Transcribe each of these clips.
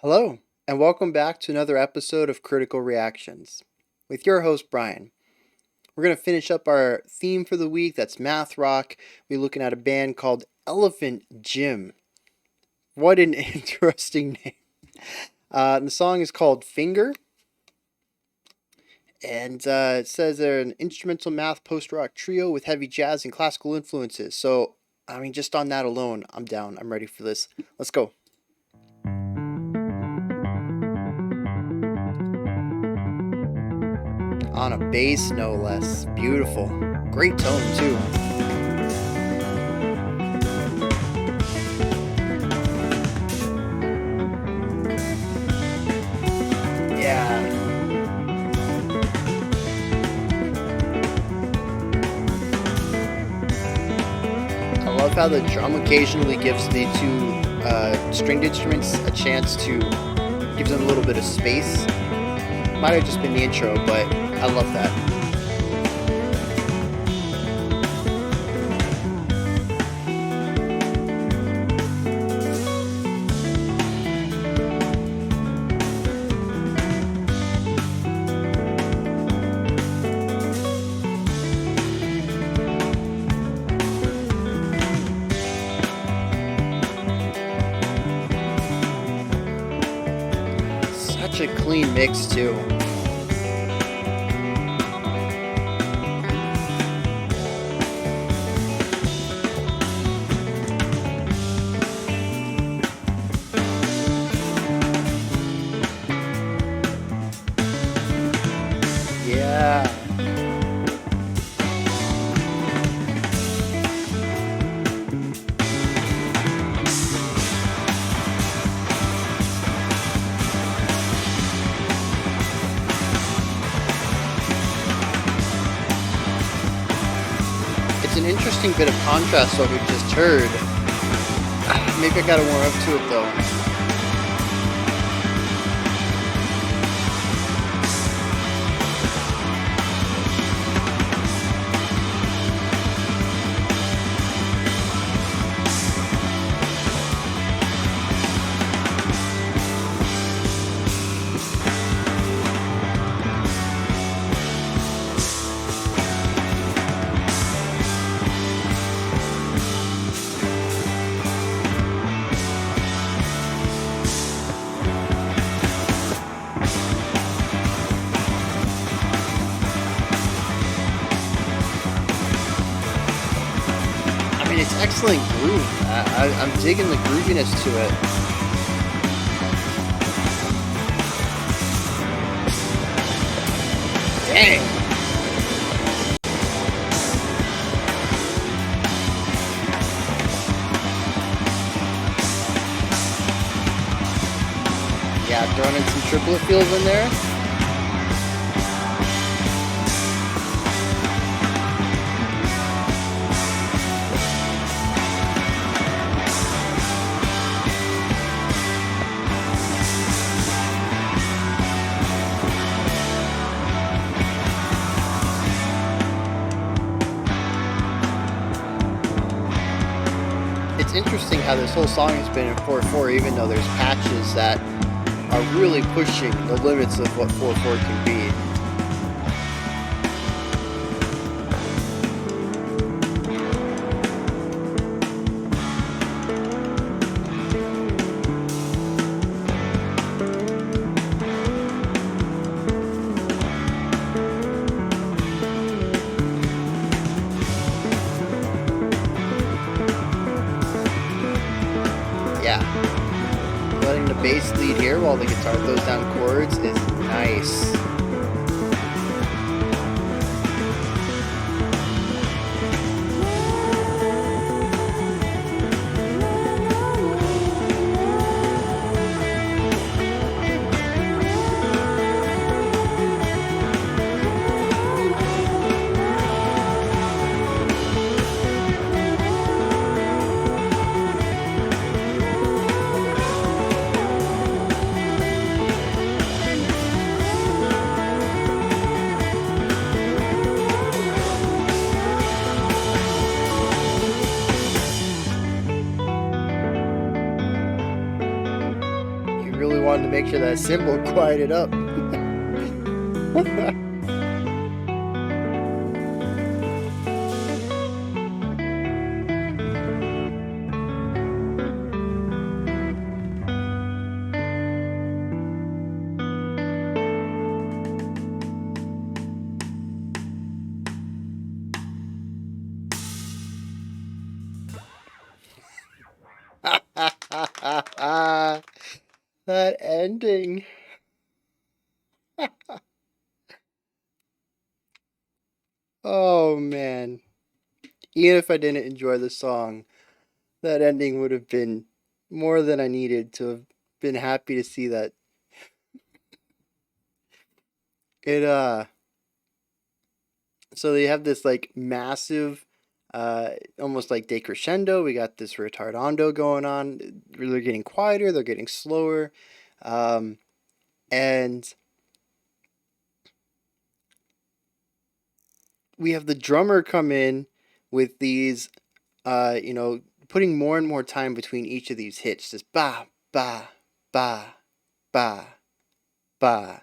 Hello, and welcome back to another episode of Critical Reactions with your host, Bryan. We're going to finish up our theme for the week. That's math rock. We're looking at a band called Elephant Gym. What an interesting name. The song is called Finger. And it says they're an instrumental math post-rock trio with heavy jazz and classical influences. So, just on that alone, I'm down. I'm ready for this. Let's go. On a bass, no less. Beautiful. Great tone, too. Yeah. I love how the drum occasionally gives the two stringed instruments a chance to gives them a little bit of space. Might have just been the intro, but I love that. Such a clean mix, too. Yeah. It's an interesting bit of contrast to what we just heard. Maybe I gotta warm up to it though. It's excellent groove. I'm digging the grooviness to it. Dang! Yeah, throwing in some triplet fills in there. It's interesting how this whole song has been in 4/4, even though there's patches that are really pushing the limits of what 4/4 can be. Yeah, letting the bass lead here while the guitar throws down chords is nice. really wanted to make sure that cymbal quieted up. That ending. Oh man. Even if I didn't enjoy the song, that ending would have been more than I needed to have been happy to see that. It so they have this like massive almost like decrescendo. We got this retardando going on. They're getting quieter, they're getting slower. Um and we have the drummer come in with these putting more and more time between each of these hits. Just ba ba ba ba ba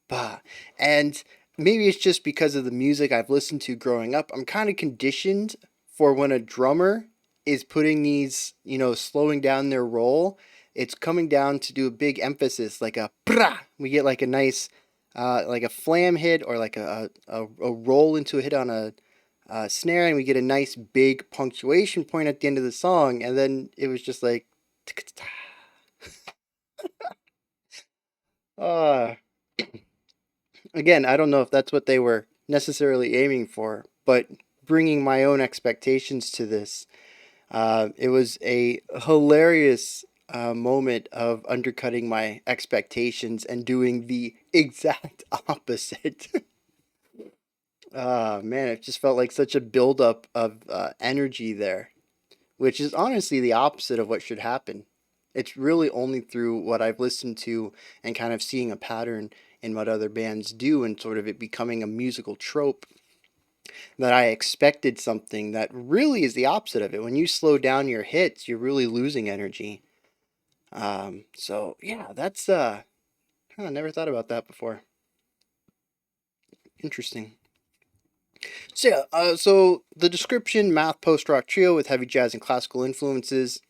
ba. And maybe it's just because of the music I've listened to growing up. I'm kind of conditioned for when a drummer is putting these, slowing down their roll, it's coming down to do a big emphasis, like a brah. We get like a nice, like a flam hit or like a roll into a hit on a snare, and we get a nice big punctuation point at the end of the song, and then it was just like, uh, again, I don't know if that's what they were necessarily aiming for, but bringing my own expectations to this, it was a hilarious moment of undercutting my expectations and doing the exact opposite. Man, it just felt like such a buildup of energy there, which is honestly the opposite of what should happen. It's really only through what I've listened to and kind of seeing a pattern in what other bands do and sort of it becoming a musical trope that I expected something that really is the opposite of it. When you slow down your hits, you're really losing energy. So yeah, that's I never thought about that before. Interesting. So yeah, so the description: math post-rock trio with heavy jazz and classical influences.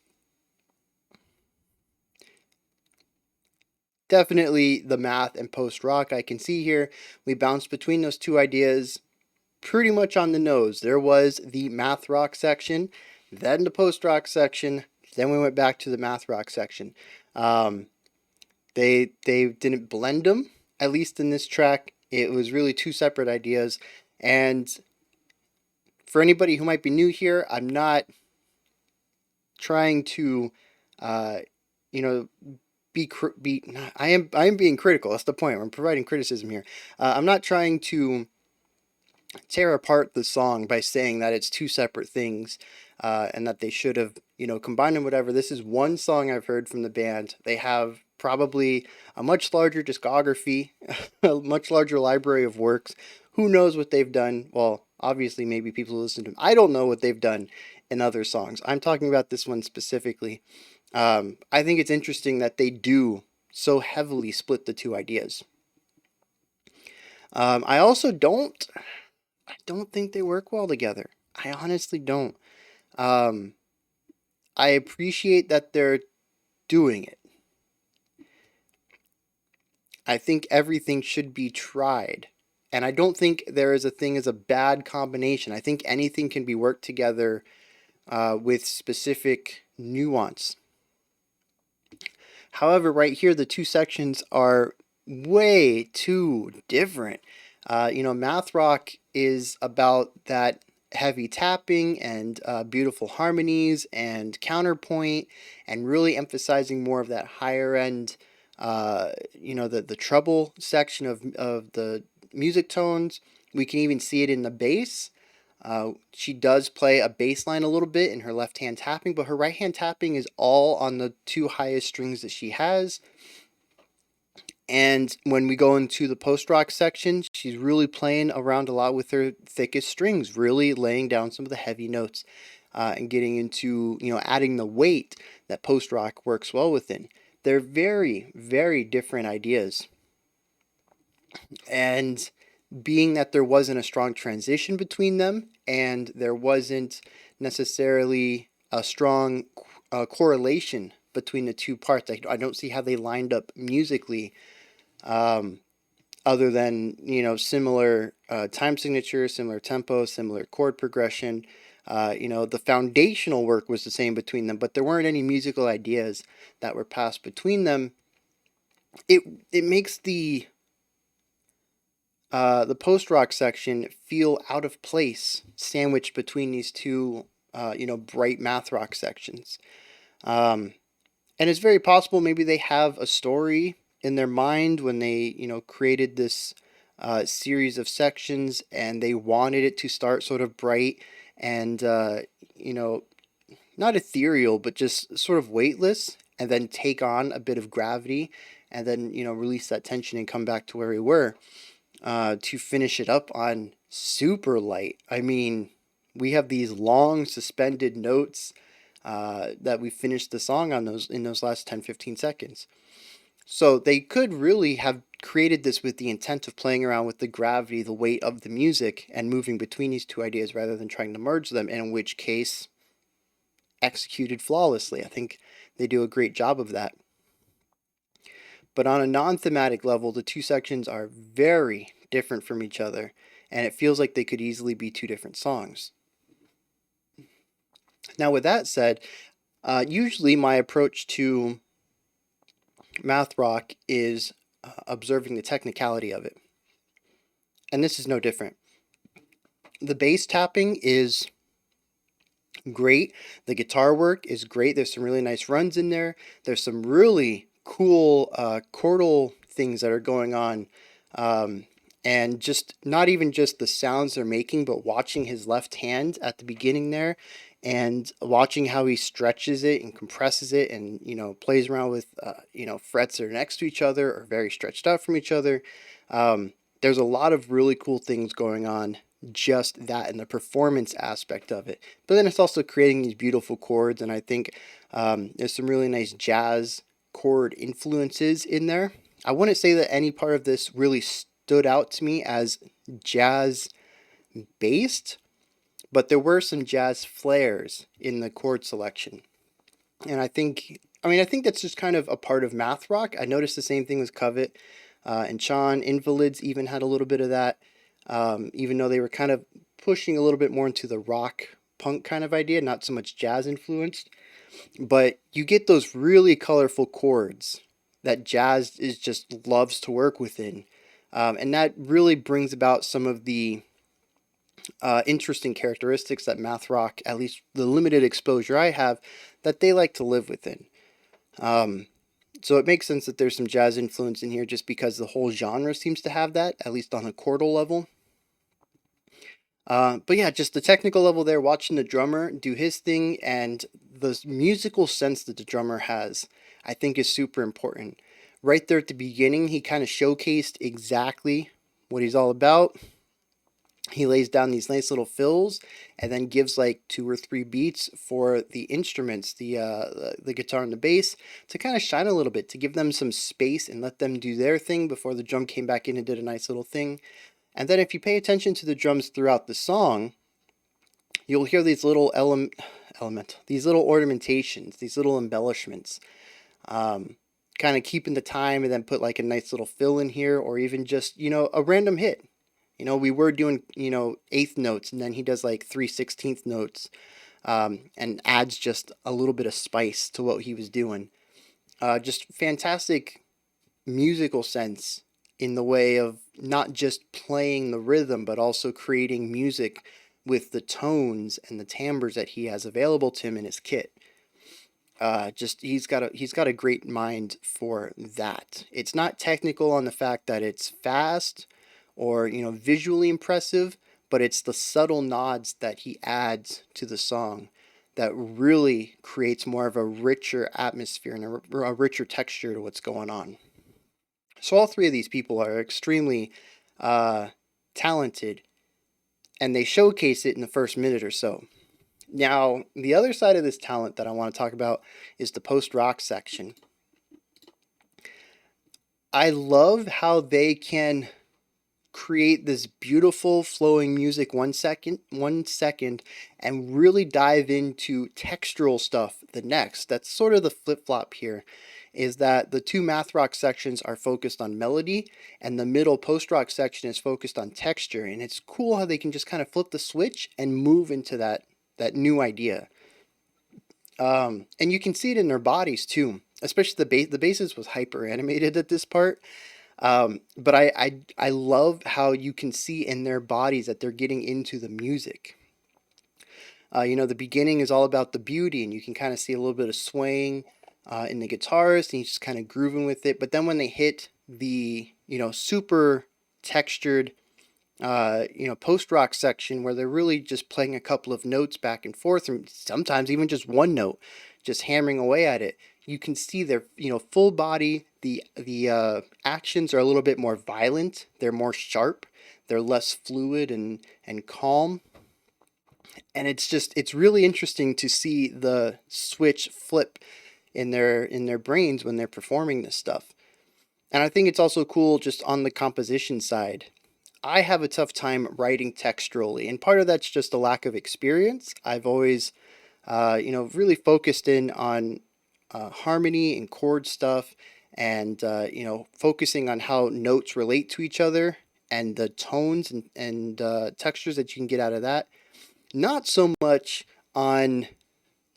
Definitely the math and post-rock I can see here. We bounced between those two ideas pretty much on the nose. There was the math rock section, then the post-rock section, then we went back to the math rock section. Um, they didn't blend them, at least in this track. It was really two separate ideas. And for anybody who might be new here, I'm not trying to, uh, you know, be. I am being critical. That's the point. I'm providing criticism here. I'm not trying to tear apart the song by saying that it's two separate things, and that they should have, combined them, whatever. This is one song I've heard from the band. They have probably a much larger discography, a much larger library of works. Who knows what they've done? Well, obviously, maybe people who listen to them. I don't know what they've done in other songs. I'm talking about this one specifically. I think it's interesting that they do so heavily split the two ideas. I also don't think they work well together. I honestly don't. Um, I appreciate that they're doing it. I think everything should be tried. And I don't think there is a thing as a bad combination. I think anything can be worked together with specific nuance. However, right here, the two sections are way too different. Math rock is about that heavy tapping and beautiful harmonies and counterpoint, and really emphasizing more of that higher end, the treble section of the music tones. We can even see it in the bass. She does play a bass line a little bit in her left hand tapping, but her right hand tapping is all on the two highest strings that she has. And when we go into the post-rock section, she's really playing around a lot with her thickest strings, really laying down some of the heavy notes, and getting into, adding the weight that post-rock works well within. They're very, very different ideas. And being that there wasn't a strong transition between them and there wasn't necessarily a strong correlation between the two parts, I don't see how they lined up musically, other than, similar time signature, similar tempo, similar chord progression. The foundational work was the same between them, but there weren't any musical ideas that were passed between them. It makes the post-rock section feel out of place, sandwiched between these two, bright math rock sections. And it's very possible maybe they have a story in their mind when they, created this series of sections, and they wanted it to start sort of bright and, not ethereal, but just sort of weightless, and then take on a bit of gravity, and then, release that tension and come back to where we were, to finish it up on super light. I mean, we have these long suspended notes that we finished the song on in those last 10-15 seconds. So they could really have created this with the intent of playing around with the gravity, the weight of the music, and moving between these two ideas rather than trying to merge them, in which case executed flawlessly. I think they do a great job of that. But on a non-thematic level, the two sections are very different from each other, and it feels like they could easily be two different songs. Now, with that said, usually my approach to math rock is observing the technicality of it. And this is no different. The bass tapping is great. The guitar work is great. There's some really nice runs in there. There's some really cool chordal things that are going on. And just not even just the sounds they're making, but watching his left hand at the beginning there, and watching how he stretches it and compresses it, and plays around with frets that are next to each other or very stretched out from each other. There's a lot of really cool things going on, just that and the performance aspect of it. But then it's also creating these beautiful chords, and I think there's some really nice jazz chord influences in there. I wouldn't say that any part of this really stood out to me as jazz based, but there were some jazz flares in the chord selection. And I think that's just kind of a part of math rock. I noticed the same thing with Covet and Sean. Invalids even had a little bit of that, even though they were kind of pushing a little bit more into the rock punk kind of idea, not so much jazz influenced. But you get those really colorful chords that jazz is just loves to work within. And that really brings about some of the interesting characteristics that math rock, at least the limited exposure I have, that they like to live within. So it makes sense that there's some jazz influence in here, just because the whole genre seems to have that, at least on a chordal level. But yeah, just the technical level there, watching the drummer do his thing, and the musical sense that the drummer has, I think is super important. Right there at the beginning, he kind of showcased exactly what he's all about. He lays down these nice little fills, and then gives like 2 or 3 beats for the instruments, the guitar and the bass, to kind of shine a little bit, to give them some space and let them do their thing before the drum came back in and did a nice little thing. And then if you pay attention to the drums throughout the song, you'll hear these little these little ornamentations, these little embellishments, kind of keeping the time, and then put like a nice little fill in here, or even just, a random hit. We were doing, 1/8 notes, and then he does like 3/16 notes, and adds just a little bit of spice to what he was doing. Just fantastic musical sense in the way of not just playing the rhythm, but also creating music with the tones and the timbres that he has available to him in his kit. Just he's got a great mind for that. It's not technical on the fact that it's fast or visually impressive, but it's the subtle nods that he adds to the song that really creates more of a richer atmosphere and a richer texture to what's going on. So all 3 of these people are extremely talented, and they showcase it in the first minute or so. Now, the other side of this talent that I want to talk about is the post-rock section. I love how they can create this beautiful flowing music 1 second, and really dive into textural stuff the next. That's sort of the flip-flop here, is that the two math rock sections are focused on melody and the middle post-rock section is focused on texture. And it's cool how they can just kind of flip the switch and move into that new idea. And you can see it in their bodies too, especially the bases was hyper animated at this part. But I love how you can see in their bodies that they're getting into the music. The beginning is all about the beauty, and you can kind of see a little bit of swaying in the guitarist, and he's just kind of grooving with it. But then when they hit the, super textured, post-rock section where they're really just playing a couple of notes back and forth, and sometimes even just one note, just hammering away at it, you can see their, full body. The actions are a little bit more violent. They're more sharp. They're less fluid and calm. And it's really interesting to see the switch flip in their brains when they're performing this stuff. And I think it's also cool just on the composition side. I have a tough time writing texturally, and part of that's just a lack of experience. I've always, really focused in on harmony and chord stuff, and focusing on how notes relate to each other and the tones and textures that you can get out of that. Not so much on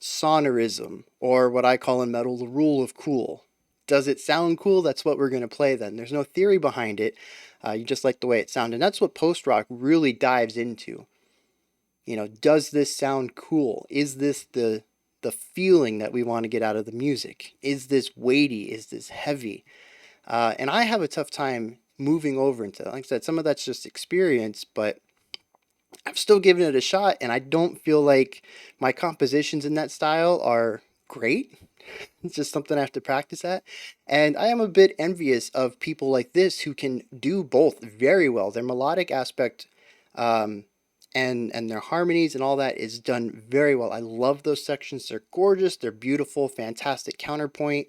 sonorism, or what I call in metal the rule of cool. Does it sound cool? That's what we're going to play then. There's no theory behind it. You just like the way it sounds. And that's what post-rock really dives into. Does this sound cool? Is this the feeling that we want to get out of the music? Is this weighty? Is this heavy? And I have a tough time moving over into that. Like I said, some of that's just experience, but I've still given it a shot, and I don't feel like my compositions in that style are great. It's just something I have to practice at. And I am a bit envious of people like this who can do both very well. Their melodic aspect and their harmonies and all that is done very well. I love those sections. They're gorgeous. They're beautiful, fantastic counterpoint.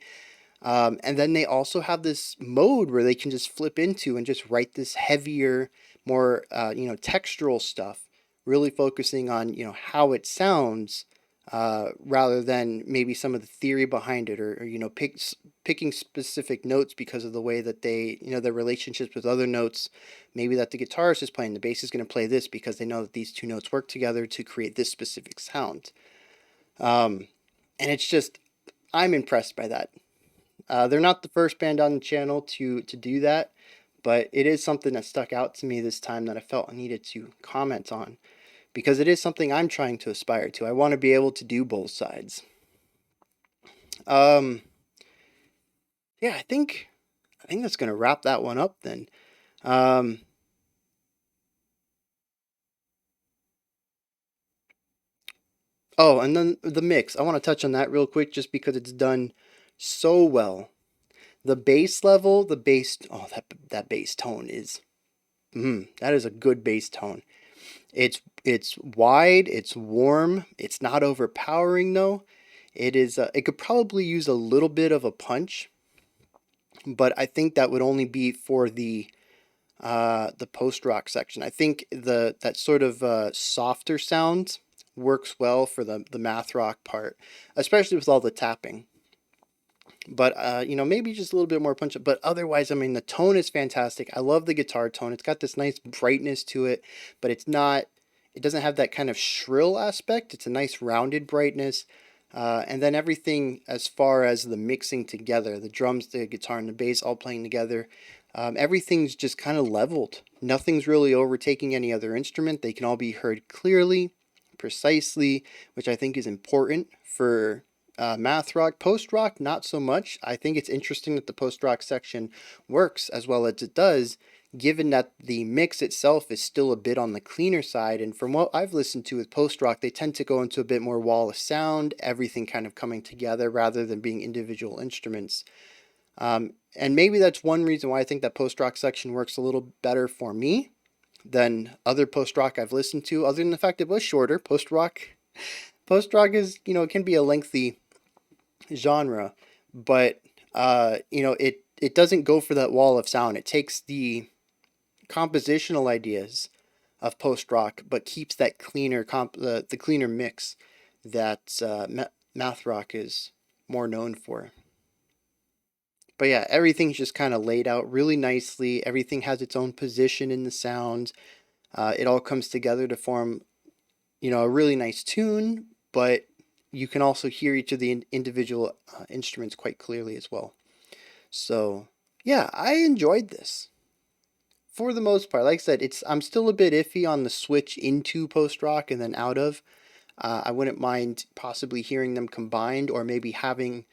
And then they also have this mode where they can just flip into and just write this heavier, more textural stuff, really focusing on how it sounds, rather than maybe some of the theory behind it, or picking specific notes because of the way that they their relationships with other notes. Maybe that the guitarist is playing, the bass is going to play this because they know that these two notes work together to create this specific sound. And it's just, I'm impressed by that. They're not the first band on the channel to do that, but it is something that stuck out to me this time that I felt I needed to comment on, because it is something I'm trying to aspire to. I want to be able to do both sides. Yeah, I think that's going to wrap that one up then. Oh, and then the mix. I want to touch on that real quick just because it's done so well. The bass level, that bass tone is, that is a good bass tone. It's wide, it's warm, it's not overpowering though. It is, it could probably use a little bit of a punch, but I think that would only be for the post-rock section. I think that sort of softer sound works well for the math rock part, especially with all the tapping. But maybe just a little bit more punch. But otherwise, I mean, the tone is fantastic. I love the guitar tone. It's got this nice brightness to it, but it doesn't have that kind of shrill aspect. It's a nice rounded brightness. And then everything as far as the mixing together, the drums, the guitar, and the bass all playing together, everything's just kind of leveled. Nothing's really overtaking any other instrument. They can all be heard clearly, precisely, which I think is important for math rock. Post rock, not so much. I think it's interesting that the post rock section works as well as it does, given that the mix itself is still a bit on the cleaner side. And from what I've listened to with post rock, they tend to go into a bit more wall of sound, everything kind of coming together rather than being individual instruments. And maybe that's one reason why I think that post rock section works a little better for me than other post rock I've listened to, other than the fact it was shorter. Post rock is, it can be a lengthy genre, but it doesn't go for that wall of sound. It takes the compositional ideas of post-rock, but keeps that cleaner the cleaner mix that math rock is more known for. But yeah, everything's just kind of laid out really nicely. Everything has its own position in the sound. It all comes together to form, a really nice tune, but you can also hear each of the individual instruments quite clearly as well. So yeah, I enjoyed this for the most part. Like I said, I'm still a bit iffy on the switch into post-rock and then out of. I wouldn't mind possibly hearing them combined, or maybe having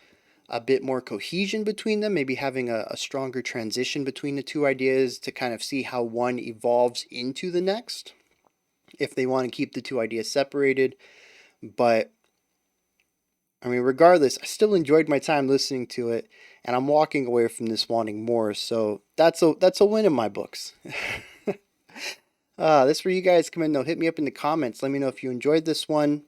a bit more cohesion between them, maybe having a stronger transition between the two ideas to kind of see how one evolves into the next, if they want to keep the two ideas separated. But I mean, regardless, I still enjoyed my time listening to it, and I'm walking away from this wanting more. So that's a win in my books. This is where you guys come in, though. Hit me up in the comments. Let me know if you enjoyed this one.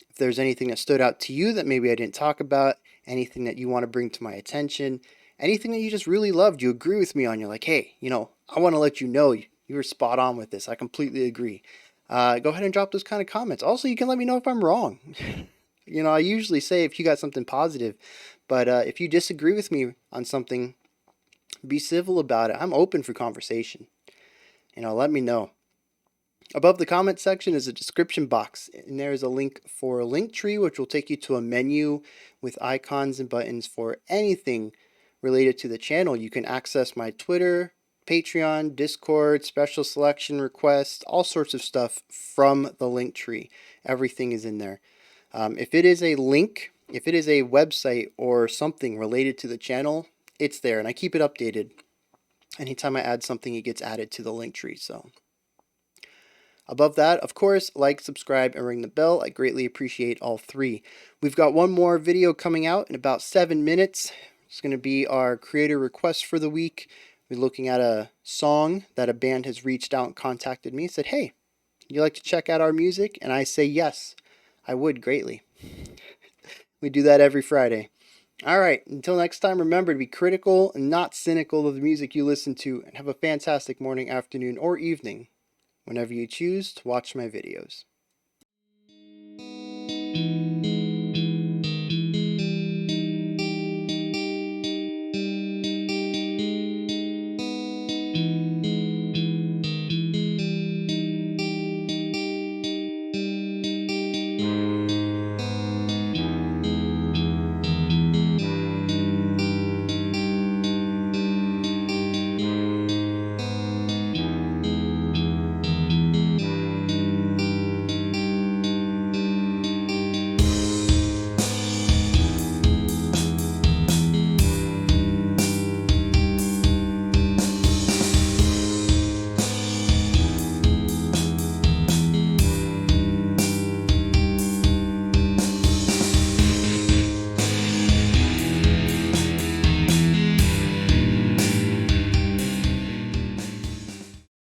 If there's anything that stood out to you that maybe I didn't talk about, anything that you want to bring to my attention, anything that you just really loved, you agree with me on. You're like, hey, I want to let you know you were spot on with this. I completely agree. Go ahead and drop those kind of comments. Also, you can let me know if I'm wrong. I usually say if you got something positive, but if you disagree with me on something, be civil about it. I'm open for conversation. Let me know. Above the comment section is a description box, and there is a link for a Linktree, which will take you to a menu with icons and buttons for anything related to the channel. You can access my Twitter, Patreon, Discord, special selection requests, all sorts of stuff from the Linktree. Everything is in there. If it is a link, if it is a website or something related to the channel, it's there, and I keep it updated. Anytime I add something, it gets added to the Linktree. So above that, of course, like, subscribe, and ring the bell. I greatly appreciate all three. We've got one more video coming out in about 7 minutes. It's going to be our creator request for the week. We're looking at a song that a band has reached out and contacted me and said, hey, you like to check out our music? And I say yes, I would greatly. We do that every Friday. All right, until next time, remember to be critical and not cynical of the music you listen to, and have a fantastic morning, afternoon, or evening whenever you choose to watch my videos.